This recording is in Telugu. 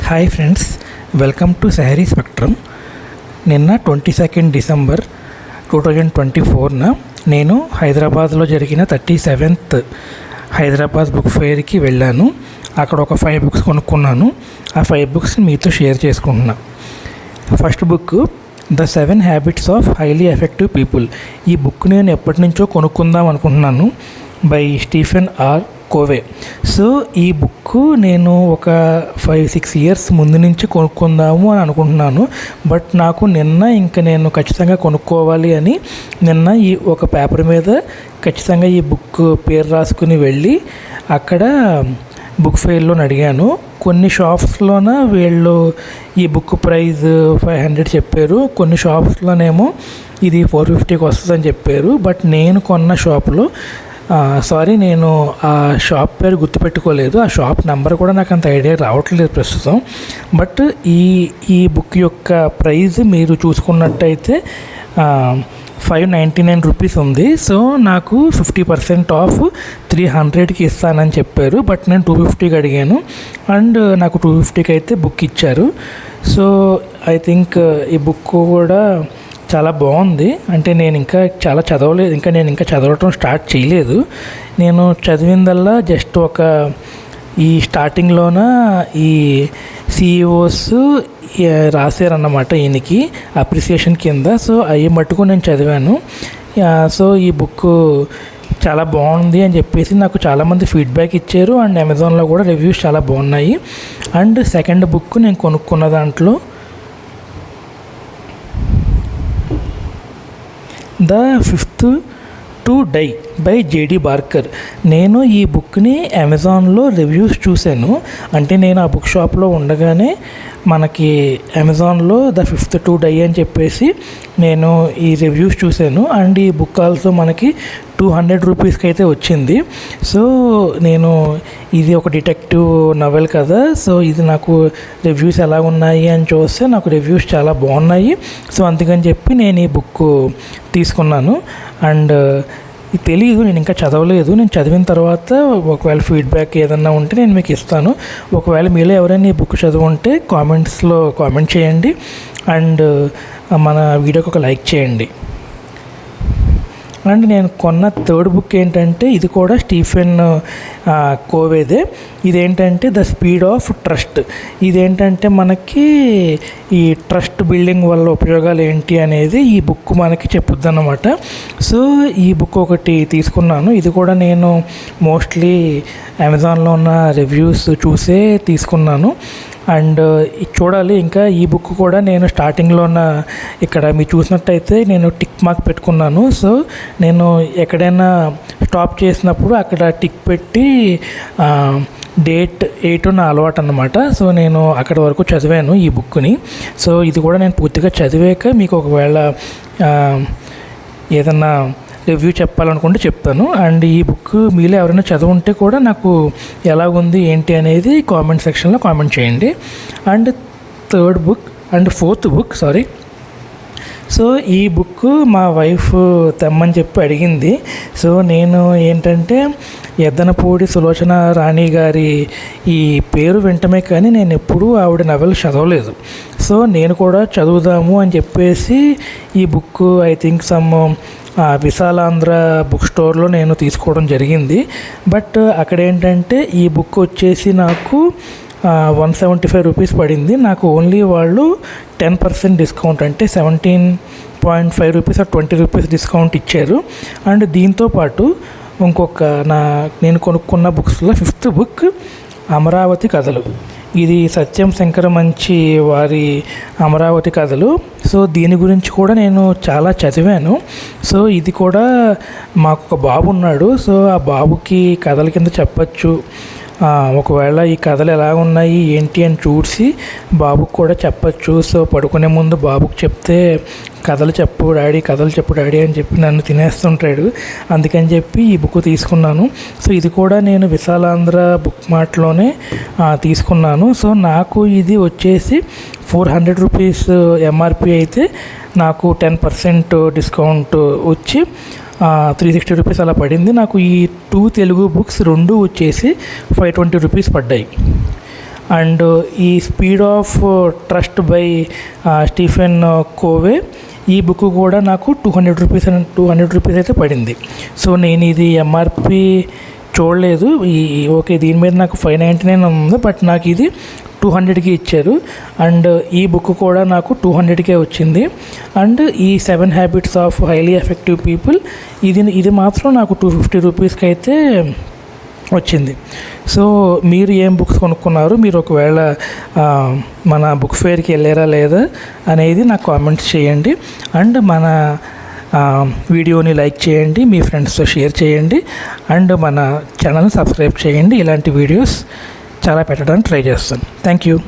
Hi friends, welcome to sari spectrum. నిన్న 22 డిసెంబర్ 2024న నేను హైదరాబాద్లో జరిగిన 37th హైదరాబాద్ బుక్ ఫెయిర్కి వెళ్ళాను. అక్కడ ఒక 5 బుక్స్ కొనుక్కున్నాను. ఆ 5 బుక్స్ మీతో షేర్ చేసుకుంటున్నా. First book the 7 habits of highly effective people. ఈ బుక్ నేను ఎప్పటి నుంచో కొనుక్కుందాం అనుకుంటున్నాను, by Stephen are Kovai. So ఈ బుక్ నేను ఒక 5-6 ఇయర్స్ ముందు నుంచి కొనుక్కుందాము అని అనుకుంటున్నాను. బట్ నాకు నేను ఖచ్చితంగా కొనుక్కోవాలి అని నిన్న ఈ ఒక పేపర్ మీద ఖచ్చితంగా ఈ బుక్ పేరు రాసుకుని వెళ్ళి అక్కడ బుక్ ఫెయిర్లో అడిగాను. కొన్ని షాప్స్లోన వీళ్ళు ఈ బుక్ ప్రైస్ 500 చెప్పారు, కొన్ని షాప్స్లోనేమో ఇది 450కి వస్తుందని చెప్పారు. బట్ నేను కొన్న షాప్లో నేను ఆ షాప్ పేరు గుర్తుపెట్టుకోలేదు, ఆ షాప్ నెంబర్ కూడా నాకు అంత ఐడియా రావట్లేదు ప్రస్తుతం. బట్ ఈ బుక్ యొక్క ప్రైస్ మీరు చూసుకున్నట్టయితే 599 రూపీస్ ఉంది. సో నాకు 50% ఆఫ్ 300కి ఇస్తానని చెప్పారు. బట్ నేను 250కి అడిగాను అండ్ నాకు 250కి అయితే బుక్ ఇచ్చారు. సో ఐ థింక్ ఈ బుక్ కూడా చాలా బాగుంది. అంటే నేను ఇంకా చాలా చదవలేదు, నేను ఇంకా చదవటం స్టార్ట్ చేయలేదు. నేను చదివిందల్లా జస్ట్ ఒక ఈ స్టార్టింగ్లోన ఈ సిఇఓస్ రాశారన్నమాట ఈయనకి అప్రిసియేషన్ కింద. సో అవి మట్టుకు నేను చదివాను. సో ఈ బుక్ చాలా బాగుంది అని చెప్పేసి నాకు చాలామంది ఫీడ్బ్యాక్ ఇచ్చారు అండ్ అమెజాన్లో కూడా రివ్యూస్ చాలా బాగున్నాయి. అండ్ సెకండ్ బుక్ నేను కొనుక్కున్న దాంట్లో the 5th to Die by JD Barker. నేను ఈ బుక్ని అమెజాన్లో రివ్యూస్ చూశాను. అంటే నేను ఆ బుక్ షాప్లో ఉండగానే మనకి అమెజాన్లో ద 5th to Die అని చెప్పేసి నేను ఈ రివ్యూస్ చూశాను. అండ్ ఈ బుక్ ఆల్సో మనకి 200 రూపీస్కి అయితే వచ్చింది. సో నేను ఇది ఒక డిటెక్టివ్ నవెల్ కదా, సో ఇది నాకు రివ్యూస్ ఎలా ఉన్నాయి అని చూస్తే నాకు రివ్యూస్ చాలా బాగున్నాయి. సో అందుకని చెప్పి నేను ఈ బుక్ తీసుకున్నాను. అండ్ ఇది తెలియదు, నేను ఇంకా చదవలేదు. నేను చదివిన తర్వాత ఒకవేళ ఫీడ్బ్యాక్ ఏదన్నా ఉంటే నేను మీకు ఇస్తాను. ఒకవేళ మీలో ఎవరైనా ఈ బుక్ చదువుంటే కామెంట్స్లో కామెంట్ చేయండి అండ్ మన వీడియోకి ఒక లైక్ చేయండి. అండ్ నేను కొన్న థర్డ్ బుక్ ఏంటంటే ఇది కూడా స్టీఫెన్ కోవేదే. ఇదేంటంటే ద స్పీడ్ ఆఫ్ ట్రస్ట్. ఇదేంటంటే మనకి ఈ ట్రస్ట్ బిల్డింగ్ వల్ల ఉపయోగాలు ఏంటి అనేది ఈ బుక్ మనకి చెప్పుద్ది అన్నమాట. సో ఈ బుక్ ఒకటి తీసుకున్నాను. ఇది కూడా నేను మోస్ట్లీ అమెజాన్లో ఉన్న రివ్యూస్ చూసే తీసుకున్నాను. అండ్ చూడాలి, ఇంకా ఈ బుక్ కూడా నేను స్టార్టింగ్లో ఉన్న ఇక్కడ మీరు చూసినట్టయితే నేను టిక్ మార్క్ పెట్టుకున్నాను. సో నేను ఎక్కడైనా స్టాప్ చేసినప్పుడు అక్కడ టిక్ పెట్టి డేట్ 8 నా అలవాటు అన్నమాట. సో నేను అక్కడి వరకు చదివాను ఈ బుక్ని. సో ఇది కూడా నేను పూర్తిగా చదివాక మీకు ఒకవేళ ఏదన్నా రివ్యూ చెప్పాలనుకుంటే చెప్తాను. అండ్ ఈ బుక్ మీలో ఎవరైనా చదువుంటే కూడా నాకు ఎలాగుంది ఏంటి అనేది కామెంట్ సెక్షన్లో కామెంట్ చేయండి. అండ్ ఫోర్త్ బుక్ సో ఈ బుక్ మా వైఫ్ తెమ్మని చెప్పి అడిగింది. సో నేను ఏంటంటే ఎద్దనపూడి సులోచన రాణి గారి ఈ పేరు వింటమే కానీ నేను ఎప్పుడూ ఆవిడ నవెల్ చదవలేదు. సో నేను కూడా చదువుదాము అని చెప్పేసి ఈ book I think Visalaandhra book స్టోర్లో నేను తీసుకోవడం జరిగింది. బట్ అక్కడ ఏంటంటే ఈ బుక్ వచ్చేసి నాకు 175 రూపీస్ పడింది. నాకు ఓన్లీ వాళ్ళు 10% డిస్కౌంట్ అంటే 17.5 రూపీస్ ఆర్ 20 రూపీస్ డిస్కౌంట్ ఇచ్చారు. అండ్ దీంతోపాటు ఇంకొక నేను కొనుక్కున్న బుక్స్లో 5th బుక్ అమరావతి కథలు. ఇది సత్యం శంకరమంచి వారి అమరావతి కథలు. సో దీని గురించి కూడా నేను చాలా చదివాను. సో ఇది కూడా మాకు ఒక బాబు ఉన్నాడు. సో ఆ బాబుకి కథల కింద చెప్పచ్చు. ఒకవేళ ఈ కథలు ఎలా ఉన్నాయి ఏంటి అని చూసి బాబుకి కూడా చెప్పచ్చు. సో పడుకునే ముందు బాబుకి చెప్తే కథలు చెప్పు డాడీ అని చెప్పి నన్ను తినేస్తుంటాడు. అందుకని చెప్పి ఈ బుక్ తీసుకున్నాను. సో ఇది కూడా నేను విశాలాంధ్ర బుక్ మార్ట్లోనే తీసుకున్నాను. సో నాకు ఇది వచ్చేసి 400 రూపీస్ ఎంఆర్పి అయితే నాకు 10% డిస్కౌంట్ వచ్చి 360 రూపీస్ అలా పడింది. నాకు ఈ 2 తెలుగు బుక్స్ రెండు వచ్చేసి 520 రూపీస్ పడ్డాయి. అండ్ ఈ speed of trust by Stephen Covey, ఈ బుక్ కూడా నాకు 200 రూపీస్ అయితే పడింది. సో నేను ఇది ఎంఆర్పి చూడలేదు. ఓకే, దీని మీద నాకు 599 ఉంది, బట్ నాకు ఇది 200కి ఇచ్చారు. అండ్ ఈ బుక్ కూడా నాకు 200కే వచ్చింది. అండ్ ఈ 7 habits of highly effective people, ఇది మాత్రం నాకు 250 రూపీస్కి అయితే వచ్చింది. సో మీరు ఏం బుక్స్ కొనుక్కున్నారు, మీరు ఒకవేళ మన బుక్ ఫేర్కి వెళ్ళారా లేదా అనేది నాకు కామెంట్స్ చేయండి. అండ్ మన వీడియోని లైక్ చేయండి, మీ ఫ్రెండ్స్తో షేర్ చేయండి, అండ్ మన ఛానల్ని సబ్స్క్రైబ్ చేయండి. ఇలాంటి వీడియోస్ చాలా పెట్టడానికి ట్రై చేస్తాను. Thank you.